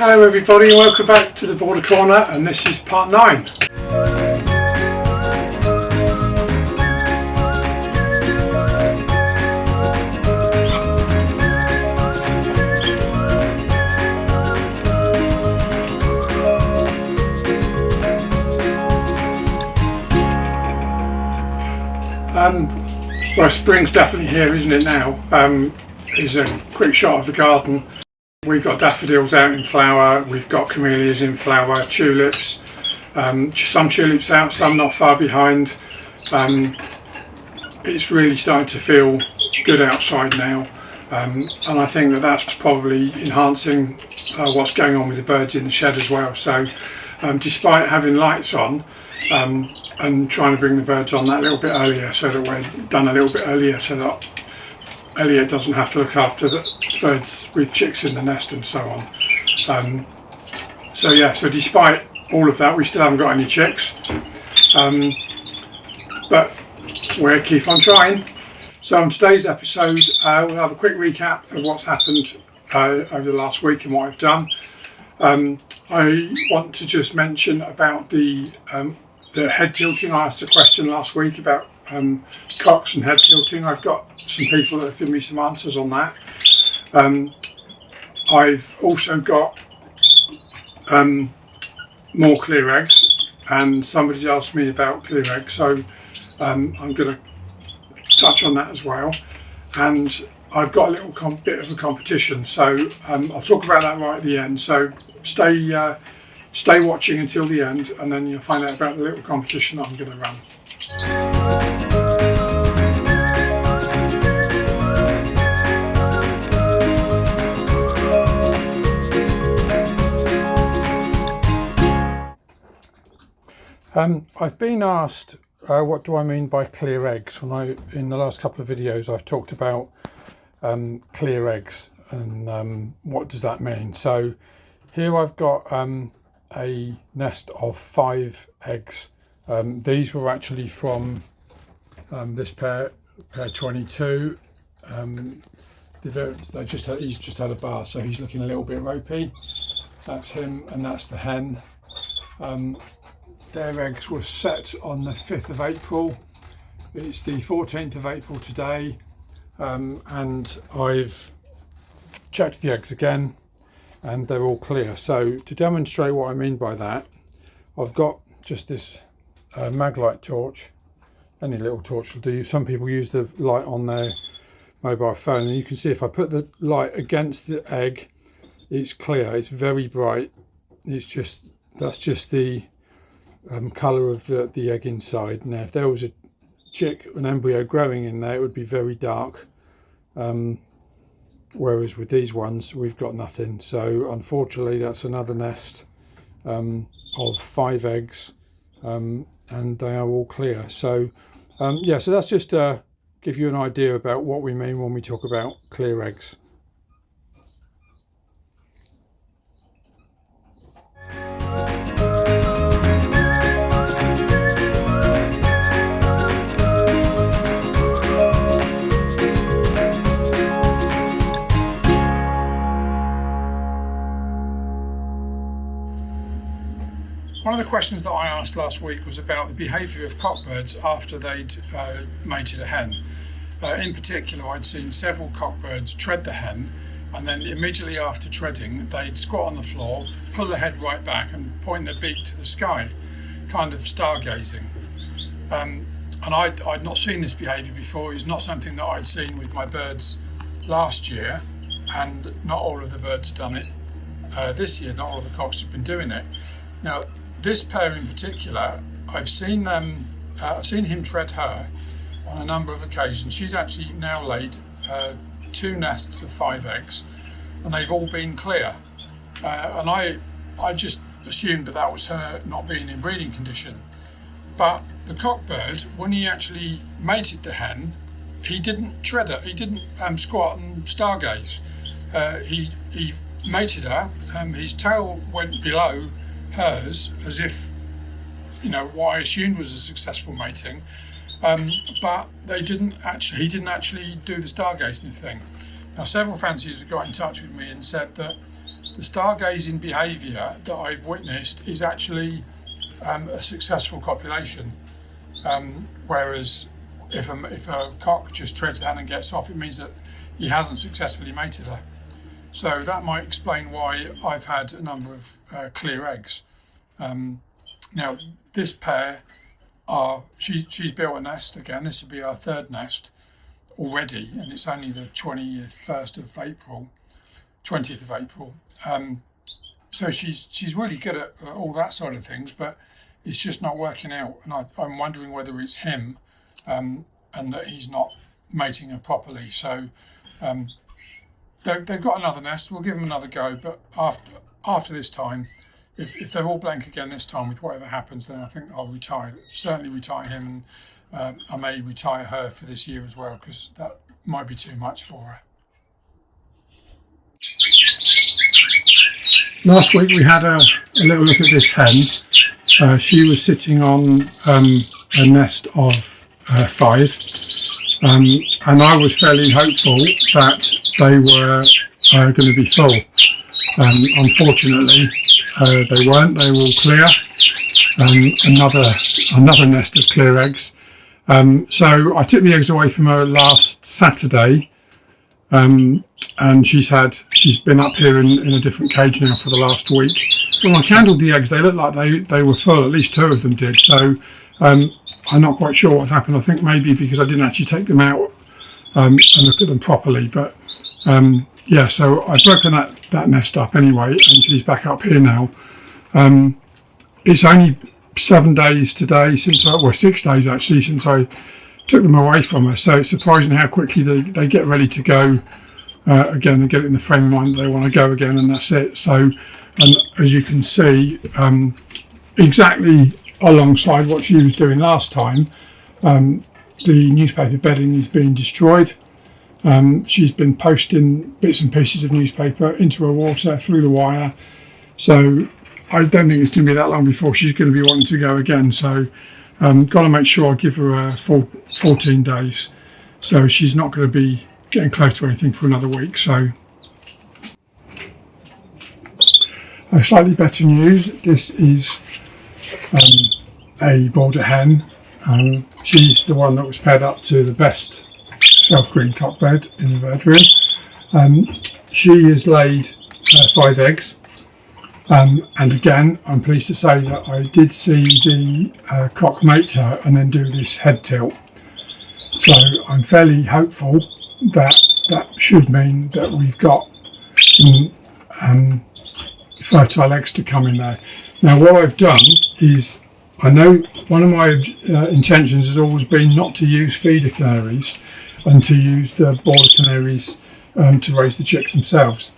Hello everybody and welcome back to the Border Corner, and this is part 9. Well, spring's definitely here, isn't it now? Here's a quick shot of the garden. We've got daffodils out in flower, we've got camellias in flower, tulips, some tulips out, some not far behind. It's really starting to feel good outside now, and I think that that's probably enhancing what's going on with the birds in the shed as well. So despite having lights on and trying to bring the birds on that little bit earlier, so that we're done a little bit earlier so that Elliot doesn't have to look after the birds with chicks in the nest and so on. So despite all of that, we still haven't got any chicks, but we'll keep on trying. So on today's episode, we'll have a quick recap of what's happened over the last week and what I've done. I want to just mention about the head tilting. I asked a question last week about cocks and head tilting. I've got some people that have given me some answers on that. I've also got more clear eggs, and somebody's asked me about clear eggs, so I'm going to touch on that as well. And I've got a little bit of a competition, so I'll talk about that right at the end. So stay watching until the end, and then you'll find out about the little competition that I'm going to run. I've been asked what do I mean by clear eggs. In the last couple of videos I've talked about clear eggs and what does that mean. So here I've got a nest of 5 eggs. These were actually from this pair 22. He's just had a bath, so he's looking a little bit ropey. That's him, and that's the hen. Their eggs were set on the 5th of April. It's the 14th of April today, and I've checked the eggs again and they're all clear. So to demonstrate what I mean by that, I've got just this maglite torch. Any little torch will do. Some people use the light on their mobile phone, and you can see if I put the light against the egg, it's clear, it's very bright. That's just the colour of the egg inside. Now if there was an embryo growing in there, it would be very dark, whereas with these ones we've got nothing. So unfortunately that's another nest of 5 eggs, and they are all clear. So so that's just to give you an idea about what we mean when we talk about clear eggs. One of the questions that I asked last week was about the behaviour of cockbirds after they'd mated a hen. In particular, I'd seen several cockbirds tread the hen, and then immediately after treading they'd squat on the floor, pull their head right back and point their beak to the sky, kind of stargazing. And I'd not seen this behaviour before. It's not something that I'd seen with my birds last year, and not all of the birds done it this year. Not all of the cocks have been doing it. Now, this pair in particular, I've seen him tread her on a number of occasions. She's actually now laid 2 nests of 5 eggs, and they've all been clear. And I just assumed that was her not being in breeding condition. But the cockbird, when he actually mated the hen, he didn't tread her. He didn't squat and stargaze. He mated her. His tail went below hers, as if, what I assumed was a successful mating, but he didn't actually do the stargazing thing. Now, several fanciers have got in touch with me and said that the stargazing behaviour that I've witnessed is actually a successful copulation. Whereas if a cock just treads the hen and gets off, it means that he hasn't successfully mated her. So that might explain why I've had a number of clear eggs. Now this pair she's built a nest again. This will be our third nest already, and it's only the 20th of April. So she's really good at all that side of things, but it's just not working out, and I'm wondering whether it's him and that he's not mating her properly. So they've got another nest. We'll give them another go, but after this time, if they're all blank again this time with whatever happens, then I think I'll certainly retire him, and I may retire her for this year as well, because that might be too much for her. Last week we had a little look at this hen. She was sitting on a nest of 5, and I was fairly hopeful that they were going to be full. Unfortunately, they weren't. They were all clear. Another nest of clear eggs. So I took the eggs away from her last Saturday, and she's been up here in a different cage now for the last week. When I candled the eggs, they looked like they were full. At least 2 of them did. So I'm not quite sure what happened. I think maybe because I didn't actually take them out and look at them properly. But yeah, so I've broken that nest up anyway, and she's back up here now. It's only 7 days today 6 days actually since I took them away from her. So it's surprising how quickly they get ready to go again. They get it in the frame of mind that they want to go again, and that's it. So, and as you can see, exactly alongside what she was doing last time, the newspaper bedding is being destroyed. She's been posting bits and pieces of newspaper into her water through the wire. So I don't think it's going to be that long before she's going to be wanting to go again. So got to make sure I give her a full 14 days. So she's not going to be getting close to anything for another week. So slightly better news. This is a border hen. She's the one that was paired up to the best self-green cock bed in the bedroom. She has laid 5 eggs. And again, I'm pleased to say that I did see the cock mate her and then do this head tilt. So I'm fairly hopeful that should mean that we've got some fertile eggs to come in there. Now what I've done is, I know one of my intentions has always been not to use feeder canaries and to use the border canaries to raise the chicks themselves.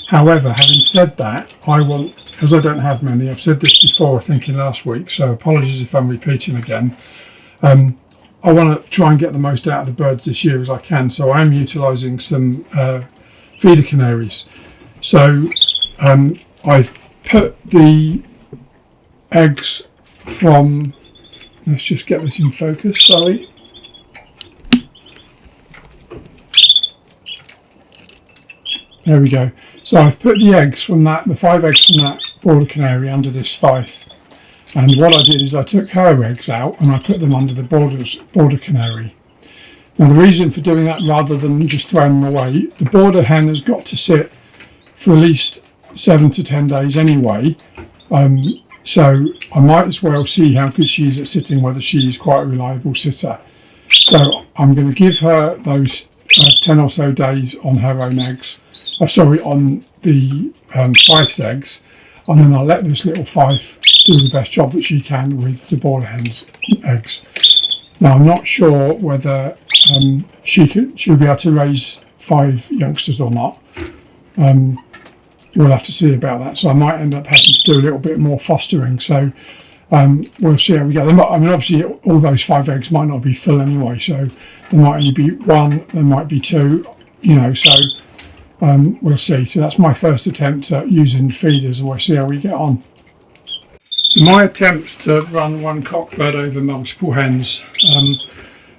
However, having said that, because I don't have many, I've said this before I think in last week, so apologies if I'm repeating again, I want to try and get the most out of the birds this year as I can, so I am utilising some feeder canaries. So I've put the eggs from, let's just get this in focus, sorry. There we go. So I've put the eggs from the 5 eggs from that border canary under this fife. And what I did is I took her eggs out and I put them under the border canary. Now the reason for doing that rather than just throwing them away, the border hen has got to sit for at least 7 to 10 days anyway. So I might as well see how good she is at sitting, whether she is quite a reliable sitter. So I'm going to give her those 10 or so days on her own eggs. On the fife's eggs, and then I'll let this little fife do the best job that she can with the border hen's eggs. Now I'm not sure whether she'll be able to raise 5 youngsters or not. We'll have to see about that. So I might end up having to do a little bit more fostering. So we'll see how we go. I mean, obviously all those 5 eggs might not be full anyway, so there might only be 1, there might be 2, so we'll see. So that's my first attempt at using feeders, and we'll see how we get on. My attempts to run one cock bird over multiple hens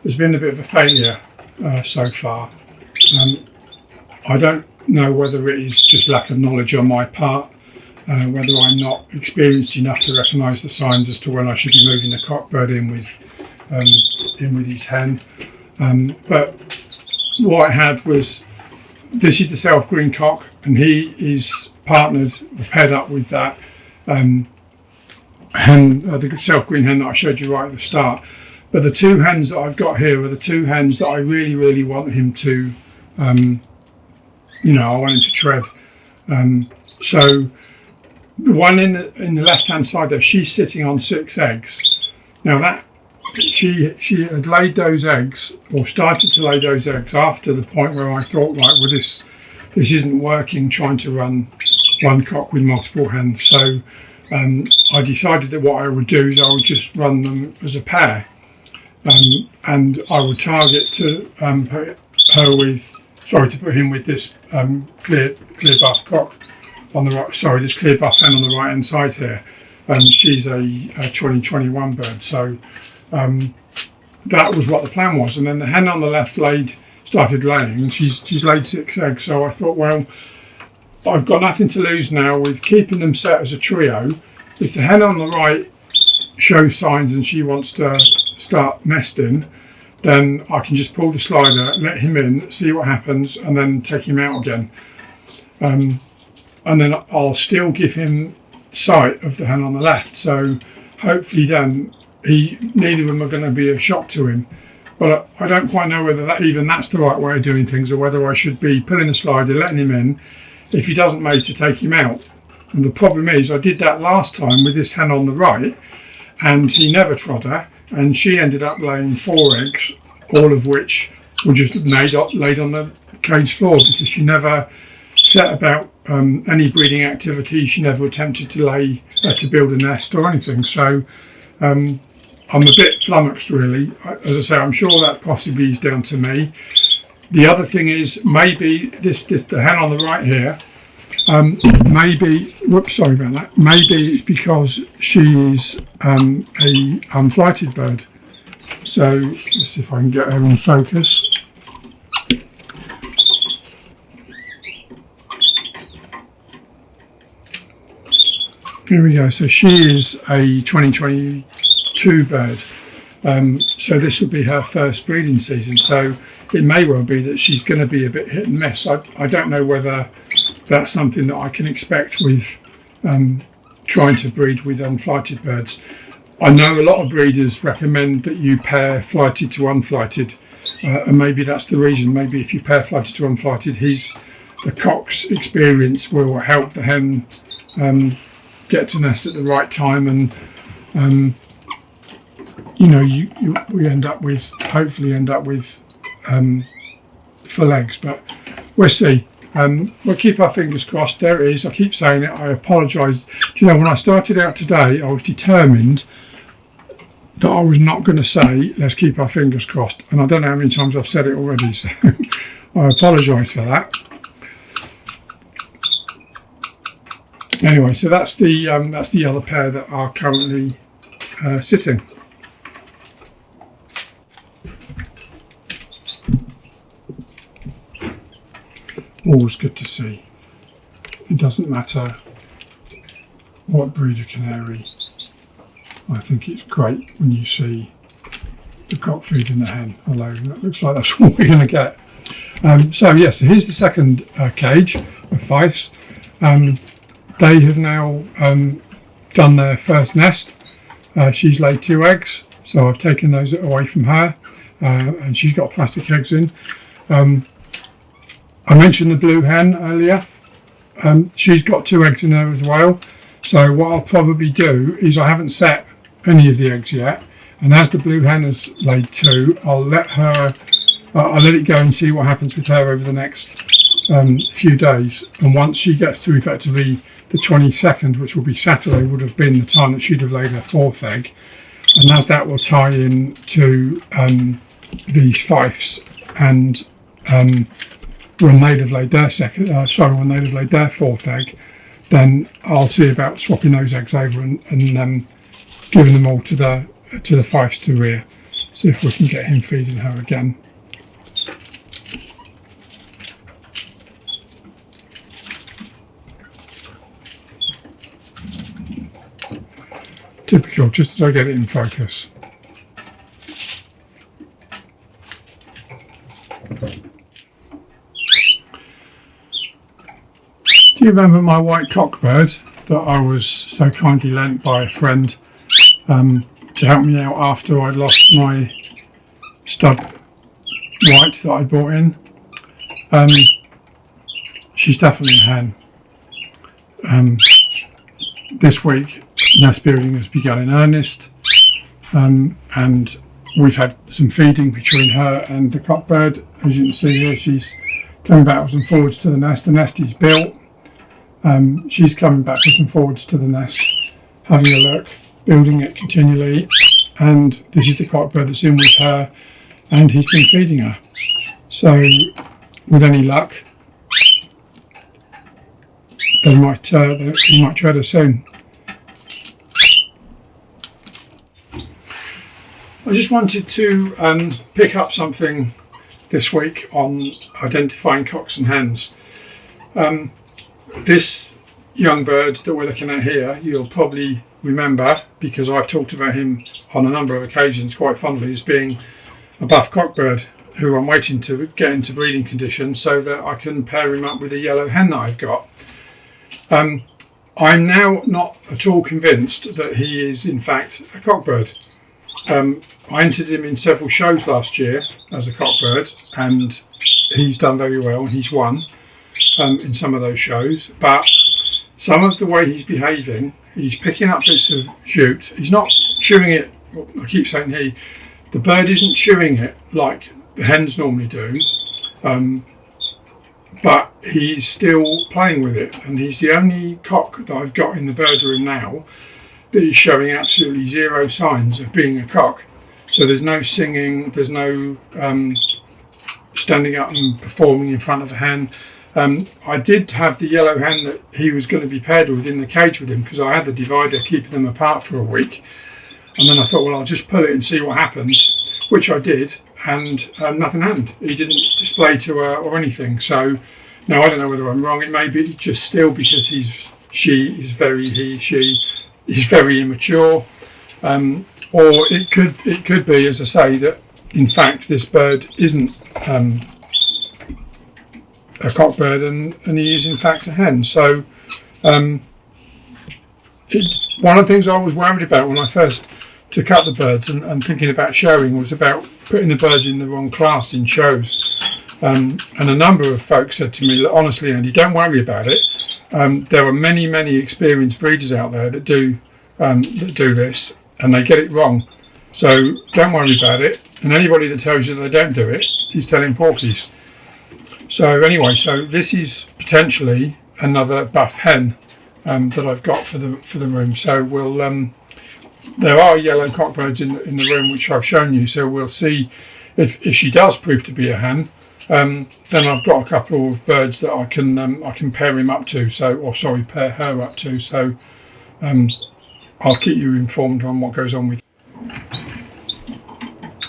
has been a bit of a failure so far. I don't know whether it is just lack of knowledge on my part, whether I'm not experienced enough to recognise the signs as to when I should be moving the cockbird in with his hen. But what I had was, this is the self-green cock, and he is partnered, paired up with that hen, the self-green hen that I showed you right at the start. But the two hens that I've got here are the two hens that I really, really want him to, I want him to tread. So the one in the left-hand side there, she's sitting on 6 eggs. Now that she had laid those eggs, or started to lay those eggs, after the point where I thought, right, well, this isn't working, trying to run one cock with multiple hens. So I decided that what I would do is I would just run them as a pair, and I would target to put him with this clear buff cock on the right. Sorry, this clear buff hen on the right hand side here. She's a 2021 bird. So that was what the plan was. And then the hen on the left started laying. She's laid 6 eggs. So I thought, well, I've got nothing to lose now with keeping them set as a trio. If the hen on the right shows signs and she wants to start nesting, then I can just pull the slider, let him in, see what happens, and then take him out again. And then I'll still give him sight of the hen on the left. So hopefully then neither of them are going to be a shock to him. But I don't quite know whether that's the right way of doing things, or whether I should be pulling the slider, letting him in. If he doesn't mate, to take him out. And the problem is, I did that last time with this hen on the right, and he never trod her, and she ended up laying 4 eggs, all of which were just laid on the cage floor, because she never set about any breeding activity. She never attempted to build a nest or anything. So I'm a bit flummoxed, really. As I say, I'm sure that possibly is down to me. The other thing is, maybe the hen on the right here, maybe it's because she is a unflighted bird. So let's see if I can get her in focus. Here we go. So she is a 2022 bird. So this will be her first breeding season. So it may well be that she's going to be a bit hit and miss. I don't know whether that's something that I can expect with trying to breed with unflighted birds. I know a lot of breeders recommend that you pair flighted to unflighted, and maybe that's the reason. Maybe if you pair flighted to unflighted, the cock's experience will help the hen get to nest at the right time, and we hopefully end up with full eggs. But we'll see. We'll keep our fingers crossed. There it is. I keep saying it. I apologise. Do you know, when I started out today, I was determined that I was not going to say, let's keep our fingers crossed. And I don't know how many times I've said it already, so I apologise for that. Anyway, so that's the other pair that are currently sitting. Always good to see. It doesn't matter what breed of canary. I think it's great when you see the cock feeding the hen, although that looks like that's what we're going to get. So here's the second cage of Fifes. They have now done their first nest. She's laid 2 eggs, so I've taken those away from her, and she's got plastic eggs in. I mentioned the blue hen earlier. She's got 2 eggs in there as well. So what I'll probably do is, I haven't set any of the eggs yet, and as the blue hen has laid 2, I'll let it go and see what happens with her over the next few days. And once she gets to effectively the 22nd, which will be Saturday, would have been the time that she'd have laid her 4th egg, and as that will tie in to these Fifes, and when they'd have laid their 4th egg, then I'll see about swapping those eggs over and giving them all to the Fifes to rear. See if we can get him feeding her again. sure, just as I get it in focus. Do you remember my white cockbird that I was so kindly lent by a friend to help me out after I'd lost my stud white that I brought in? She's definitely a hen. This week, nest building has begun in earnest, and we've had some feeding between her and the cockbird. As you can see here, she's coming backwards and forwards to the nest. The nest is built. She's coming backwards and forwards to the nest, having a look, building it continually, and this is the cockbird that's in with her, and he's been feeding her. So, with any luck, he might tread her soon. I just wanted to pick up something this week on identifying cocks and hens. This young bird that we're looking at here, you'll probably remember, because I've talked about him on a number of occasions quite fondly, as being a buff cockbird who I'm waiting to get into breeding condition so that I can pair him up with a yellow hen that I've got. I'm now not at all convinced that he is in fact a cockbird. I entered him in several shows last year as a cockbird, and he's done very well, and he's won in some of those shows, but some of the way he's behaving, he's picking up bits of jute, he's not chewing it. I keep saying the bird isn't chewing it like the hens normally do, but he's still playing with it, and he's the only cock that I've got in the bird room now that is showing absolutely zero signs of being a cock. So there's no singing, there's no standing up and performing in front of a hen. I did have the yellow hen that he was going to be paired with in the cage with him, because I had the divider keeping them apart for a week, and then I thought, well, I'll just pull it and see what happens, which I did, and nothing happened. He didn't display to her or anything. So now I don't know whether I'm wrong. It may be just still because she is very immature, or it could be, as I say, that in fact this bird isn't a cockbird, and he is in fact a hen. So one of the things I was worried about when I first took up the birds and thinking about showing was about putting the birds in the wrong class in shows. And a number of folks said to me, honestly, Andy, don't worry about it. There are many experienced breeders out there that do this, and they get it wrong. So don't worry about it. And anybody that tells you that they don't do it is telling porkies. So anyway, so this is potentially another buff hen that I've got for the room. So we'll there are yellow cockbirds in the room which I've shown you. So we'll see if she does prove to be a hen. Then I've got a couple of birds that I can pair him up to. Pair her up to. So I'll keep you informed on what goes on with.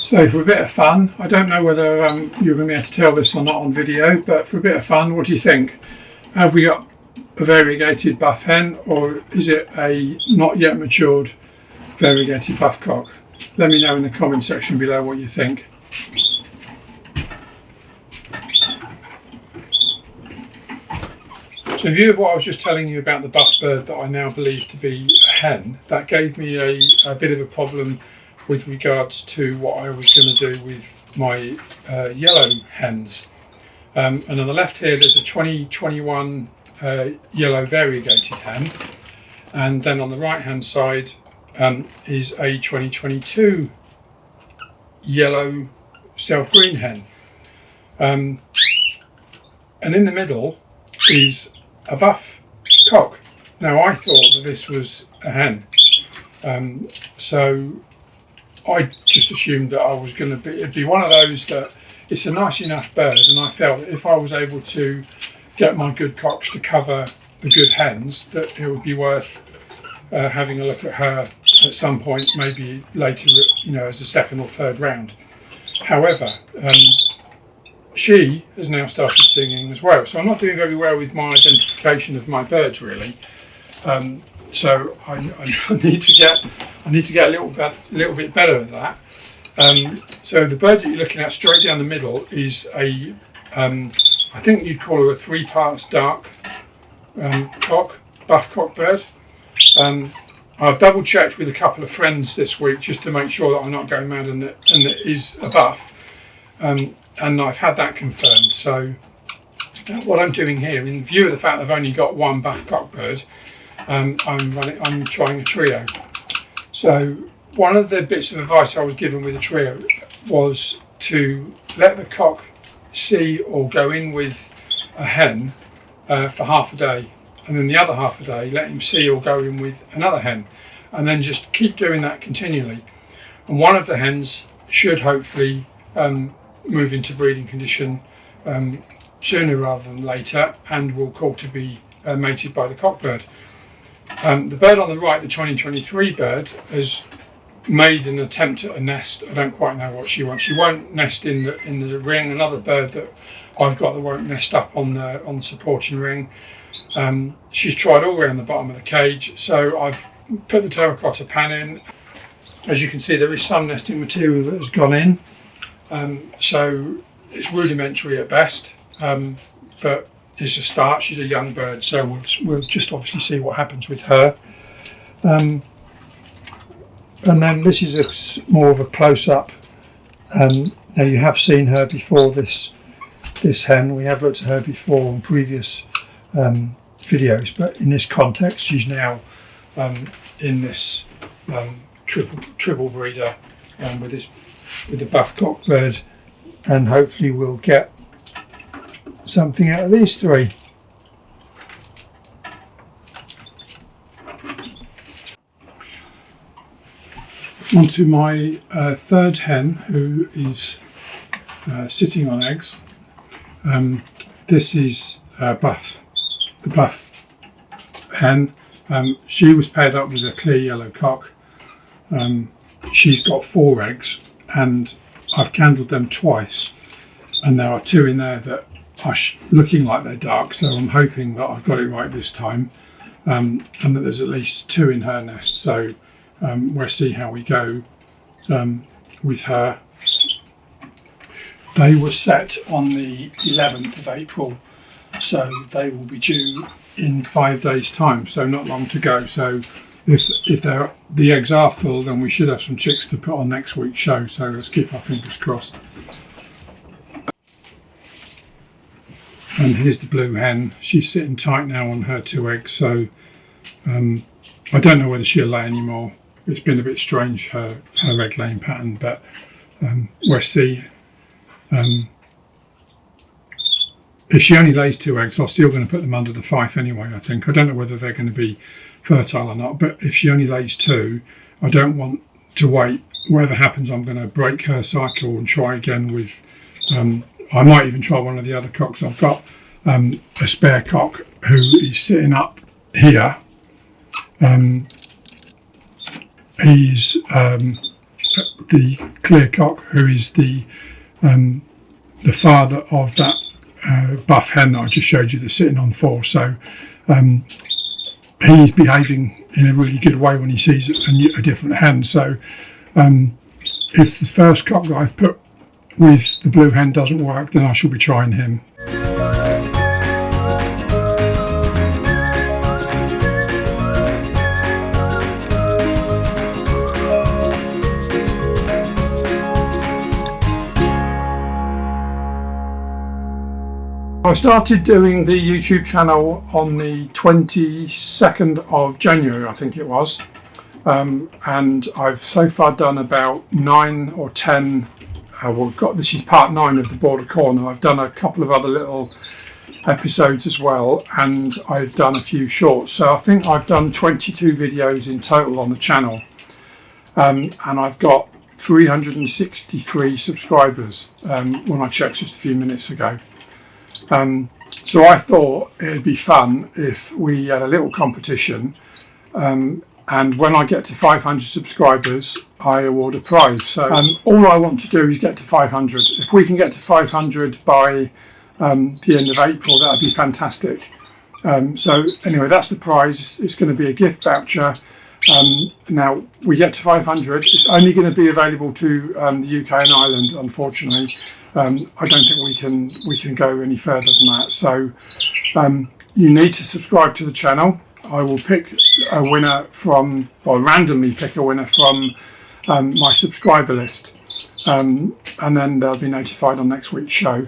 So for a bit of fun, I don't know whether you're going to be able to tell this or not on video, but for a bit of fun, what do you think? Have we got a variegated buff hen, or is it a not yet matured variegated buff cock? Let me know in the comment section below what you think. So in view of what I was just telling you about the buff bird that I now believe to be a hen, that gave me a bit of a problem with regards to what I was going to do with my yellow hens. And on the left here there's a 2021 yellow variegated hen, and then on the right hand side is a 2022 yellow self-green hen. And in the middle is a buff cock. Now I thought that this was a hen, so I just assumed that I was going to it'd be one of those that it's a nice enough bird, and I felt that if I was able to get my good cocks to cover the good hens, that it would be worth having a look at her at some point, maybe later, as a second or third round. However, she has now started singing as well, so I'm not doing very well with my identification of my birds really. So I need to get I need to get a little bit better at that. So the bird that you're looking at straight down the middle is a, I think you'd call her a 3 parts dark buff cock bird. I've double checked with a couple of friends this week just to make sure that I'm not going mad and that it is a buff, and I've had that confirmed. So what I'm doing here, in view of the fact I've only got one buff cock bird, I'm trying a trio. So one of the bits of advice I was given with a trio was to let the cock see or go in with a hen for half a day, and then the other half a day let him see or go in with another hen, and then just keep doing that continually. And one of the hens should hopefully move into breeding condition sooner rather than later, and will call to be mated by the cockbird. The bird on the right, the 2023 bird, has made an attempt at a nest. I don't quite know what she wants. She won't nest in the ring. Another bird that I've got that won't nest up on the supporting ring. She's tried all around the bottom of the cage, so I've put the terracotta pan in. As you can see, there is some nesting material that has gone in, so it's rudimentary at best, but it's a start. She's a young bird, so we'll just obviously see what happens with her. And then this is more of a close-up. Now you have seen her before, this hen. We have looked at her before on previous videos, but in this context she's now in this triple breeder with the buff cock bird, and hopefully we'll get something out of these three. On to my third hen, who is sitting on eggs. This is Buff, the buff hen. She was paired up with a clear yellow cock. She's got 4 eggs, and I've candled them twice, and there are 2 in there that are looking like they're dark, so I'm hoping that I've got it right this time, and that there's at least 2 in her nest. So we'll see how we go with her. They were set on the 11th of April, so they will be due in 5 days' time, so not long to go. So if the eggs are full, then we should have some chicks to put on next week's show, so let's keep our fingers crossed. And here's the blue hen. She's sitting tight now on her 2 eggs, so I don't know whether she'll lay anymore. It's been a bit strange, her egg laying pattern, but we'll see. If she only lays 2 eggs, I'm still going to put them under the fife anyway, I think. I don't know whether they're going to be fertile or not, but if she only lays 2, I don't want to wait. Whatever happens, I'm going to break her cycle and try again with, I might even try one of the other cocks. I've got a spare cock who is sitting up here. He's the clear cock, who is the father of that buff hen that I just showed you that's sitting on 4. So he's behaving in a really good way when he sees a different hen. So if the first cock that I've put with the blue hen doesn't work, then I shall be trying him. I started doing the YouTube channel on the 22nd of January, I think it was, and I've so far done about 9 or 10. This is part 9 of the Border Corner. I've done a couple of other little episodes as well, and I've done a few shorts. So I think I've done 22 videos in total on the channel, and I've got 363 subscribers when I checked just a few minutes ago. So I thought it'd be fun if we had a little competition, and when I get to 500 subscribers I award a prize. So all I want to do is get to 500. If we can get to 500 by the end of April, that would be fantastic. So anyway, that's the prize. It's going to be a gift voucher, Now we get to 500. It's only going to be available to the UK and Ireland, unfortunately. I don't think we can go any further than that. So you need to subscribe to the channel. I will pick a winner from, or randomly pick a winner from my subscriber list, and then they'll be notified on next week's show.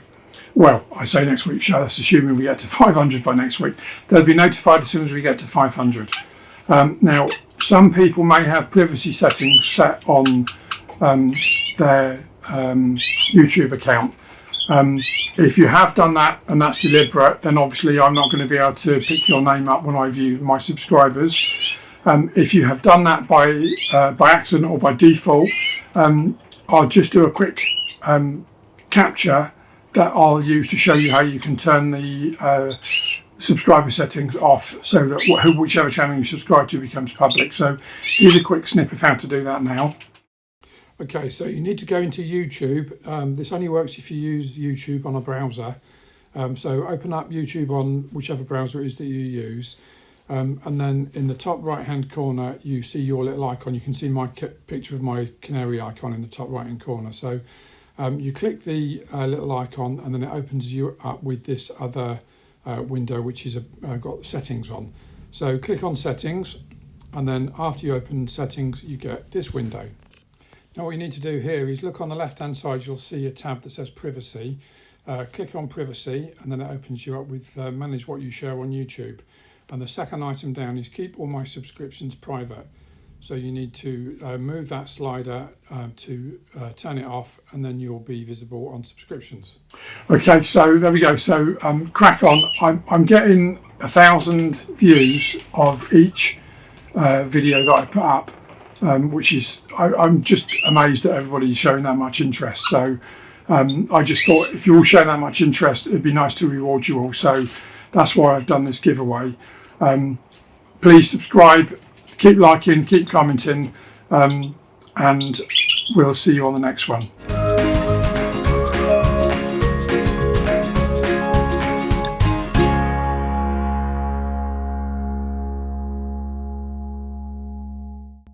Well, I say next week's show, that's assuming we get to 500 by next week. They'll be notified as soon as we get to 500. Now, some people may have privacy settings set on their YouTube account. If you have done that and that's deliberate, then obviously I'm not going to be able to pick your name up when I view my subscribers. If you have done that by accident or by default, I'll just do a quick capture that I'll use to show you how you can turn the subscriber settings off, so that whichever channel you subscribe to becomes public. So here's a quick snip of how to do that now. Okay, so you need to go into YouTube. This only works if you use YouTube on a browser. So open up YouTube on whichever browser it is that you use. And then in the top right hand corner you see your little icon. You can see my picture of my canary icon in the top right hand corner. So you click the little icon, and then it opens you up with this other window which is got settings on. So click on settings, and then after you open settings you get this window. Now what you need to do here is look on the left hand side, you'll see a tab that says privacy. Click on privacy, and then it opens you up with manage what you share on YouTube. And the second item down is keep all my subscriptions private. So you need to move that slider to turn it off, and then you'll be visible on subscriptions. Okay, so there we go. So crack on. I'm getting 1,000 views of each video that I put up, which is, I'm just amazed that everybody's showing that much interest. So I just thought if you're all showing that much interest, it'd be nice to reward you all. So that's why I've done this giveaway. Please subscribe, keep liking, keep commenting, and we'll see you on the next one.